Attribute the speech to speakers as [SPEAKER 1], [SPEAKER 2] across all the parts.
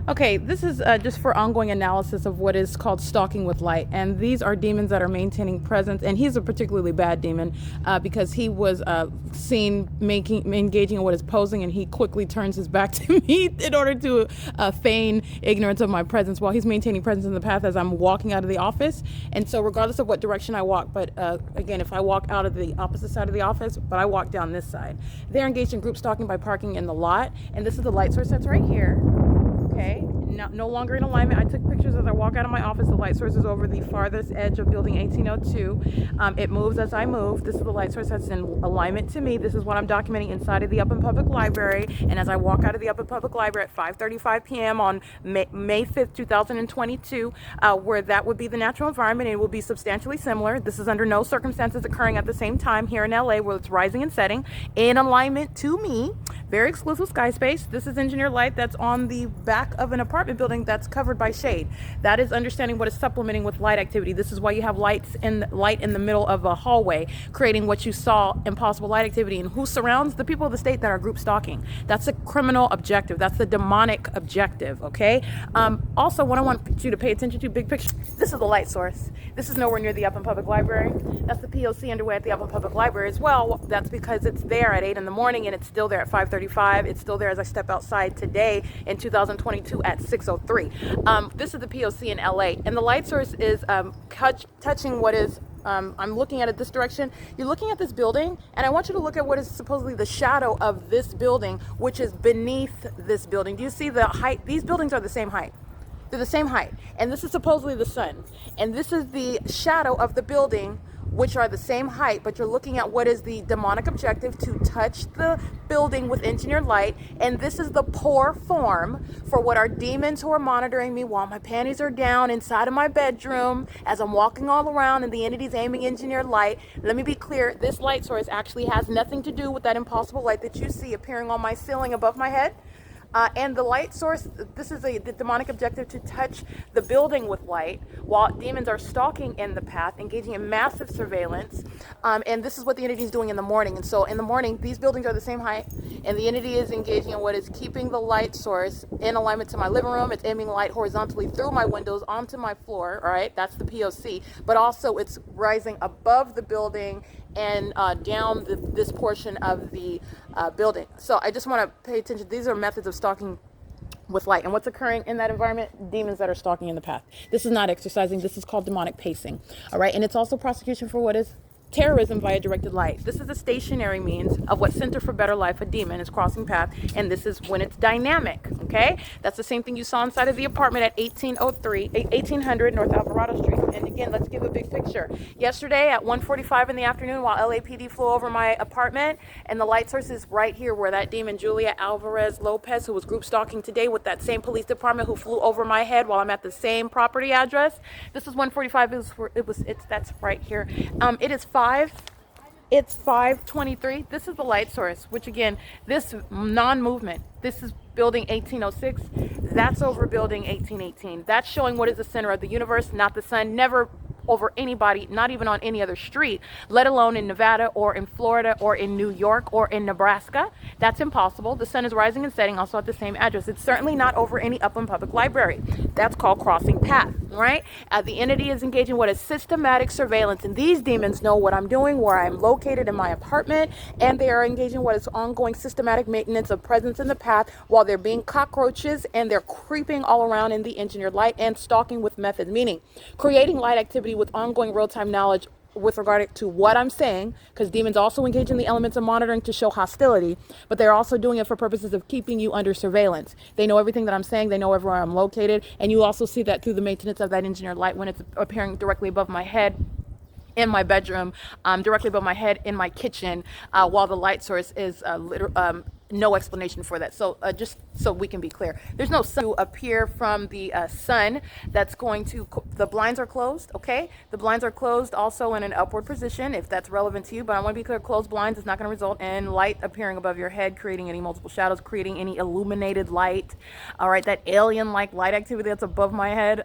[SPEAKER 1] Okay, this is just for ongoing analysis of what is called stalking with light. And these are demons that are maintaining presence. And he's a particularly bad demon because he was seen engaging in what is posing, and he quickly turns his back to me in order to feign ignorance of my presence while he's maintaining presence in the path as I'm walking out of the office. And so regardless of what direction I walk, but again, if I walk out of the opposite side of the office, but I walk down this side, they're engaged in group stalking by parking in the lot. And this is the light source that's right here. Okay, no longer in alignment. I took pictures as I walk out of my office. The light source is over the farthest edge of building 1802. It moves as I move. This is the light source that's in alignment to me. This is what I'm documenting inside of the Upland Public Library. And as I walk out of the Upland Public Library at 5:35 p.m. on May 5th, 2022, where that would be the natural environment, it will be substantially similar. This is under no circumstances occurring at the same time here in LA, where it's rising and setting in alignment to me. Very exclusive sky space. This is engineered light that's on the back of an apartment building that's covered by shade. That is understanding what is supplementing with light activity. This is why you have light in the middle of a hallway, creating what you saw, impossible light activity. And who surrounds the people of the state that are group stalking? That's a criminal objective. That's the demonic objective. Okay. Also, what I want you to pay attention to, big picture. This is the light source. This is nowhere near the Upland Public Library. That's the P.O.C. underway at the Upland Public Library as well. That's because it's there at 8 in the morning and it's still there at 5:35. It's still there as I step outside today in 2022 at 6:03. This is the P.O.C. in LA, and the light source is touching what is. I'm looking at it this direction. You're looking at this building, and I want you to look at what is supposedly the shadow of this building, which is beneath this building. Do you see the height? These buildings are the same height. They're the same height, and this is supposedly the sun, and this is the shadow of the building, which are the same height, but you're looking at what is the demonic objective to touch the building with engineered light. And this is the poor form for what are demons who are monitoring me while my panties are down inside of my bedroom as I'm walking all around and the entity's aiming engineered light. Let me be clear, this light source actually has nothing to do with that impossible light that you see appearing on my ceiling above my head. And the light source, this is the demonic objective to touch the building with light while demons are stalking in the path, engaging in massive surveillance. And this is what the entity is doing in the morning. And so in the morning, these buildings are the same height, and the entity is engaging in what is keeping the light source in alignment to my living room. It's aiming light horizontally through my windows onto my floor. All right, that's the P.O.C. But also it's rising above the building and down this portion of the building. So I just want to pay attention. These are methods of stalking with light. And what's occurring in that environment? Demons that are stalking in the path. This is not exercising. This is called demonic pacing. All right. And it's also prosecution for what is terrorism via directed light. This is a stationary means of what Center for Better Life, a demon, is crossing path, and this is when it's dynamic. Okay, that's the same thing you saw inside of the apartment at 1800 North Alvarado Street. And again, let's give a big picture. Yesterday at 1:45 in the afternoon, while LAPD flew over my apartment, and the light source is right here where that demon Julia Alvarez Lopez, who was group stalking today with that same police department who flew over my head while I'm at the same property address. This is 1:45. That's right here. It's 5:23. This is the light source, which again, this non-movement, this is building 1806. That's over building 1818. That's showing what is the center of the universe, not the sun. Never over anybody, not even on any other street, let alone in Nevada or in Florida or in New York or in Nebraska. That's impossible. The sun is rising and setting also at the same address. It's certainly not over any Upland Public Library. That's called crossing path, right? The entity is engaging what is systematic surveillance, and these demons know what I'm doing, where I'm located in my apartment, and they are engaging what is ongoing systematic maintenance of presence in the path while they're being cockroaches, and they're creeping all around in the engineered light and stalking with methods, meaning creating light activity with ongoing real-time knowledge with regard to what I'm saying, because demons also engage in the elements of monitoring to show hostility, but they're also doing it for purposes of keeping you under surveillance. They know everything that I'm saying. They know everywhere I'm located, and you also see that through the maintenance of that engineered light when it's appearing directly above my head in my bedroom, directly above my head in my kitchen, while the light source is no explanation for that. So just so we can be clear, there's no sun to appear from the sun that's going to, the blinds are closed, okay? The blinds are closed also in an upward position, if that's relevant to you, but I want to be clear, closed blinds is not going to result in light appearing above your head, creating any multiple shadows, creating any illuminated light. All right, that alien-like light activity that's above my head,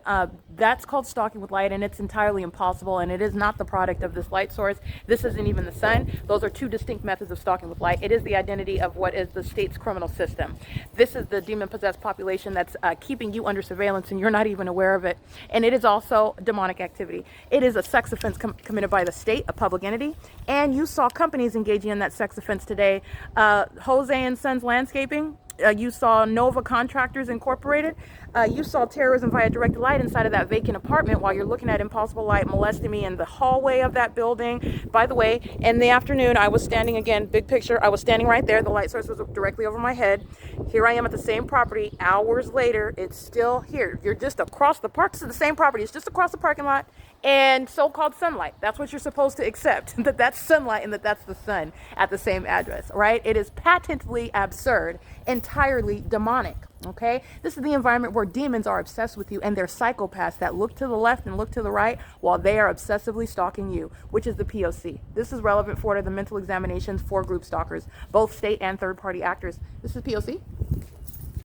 [SPEAKER 1] that's called stalking with light, and it's entirely impossible, and it is not the product of this light source. This isn't even the sun. Those are two distinct methods of stalking with light. It is the identity of what is the state's criminal system. This is is the demon-possessed population that's keeping you under surveillance and you're not even aware of it. And it is also demonic activity. It is a sex offense committed by the state, a public entity, and you saw companies engaging in that sex offense today. Jose and Sons Landscaping. You saw Nova Contractors Incorporated. You saw terrorism via direct light inside of that vacant apartment while you're looking at Impossible Light molesting me in the hallway of that building. By the way, in the afternoon, I was standing again, big picture, I was standing right there. The light source was directly over my head. Here I am at the same property. Hours later, it's still here. You're just across the park. This is the same property. It's just across the parking lot. And so-called sunlight. That's what you're supposed to accept, that that's sunlight and that that's the sun at the same address, right? It is patently absurd, entirely demonic, okay? This is the environment where demons are obsessed with you and they're psychopaths that look to the left and look to the right while they are obsessively stalking you, which is the P.O.C. This is relevant for the mental examinations for group stalkers, both state and third-party actors. This is P.O.C.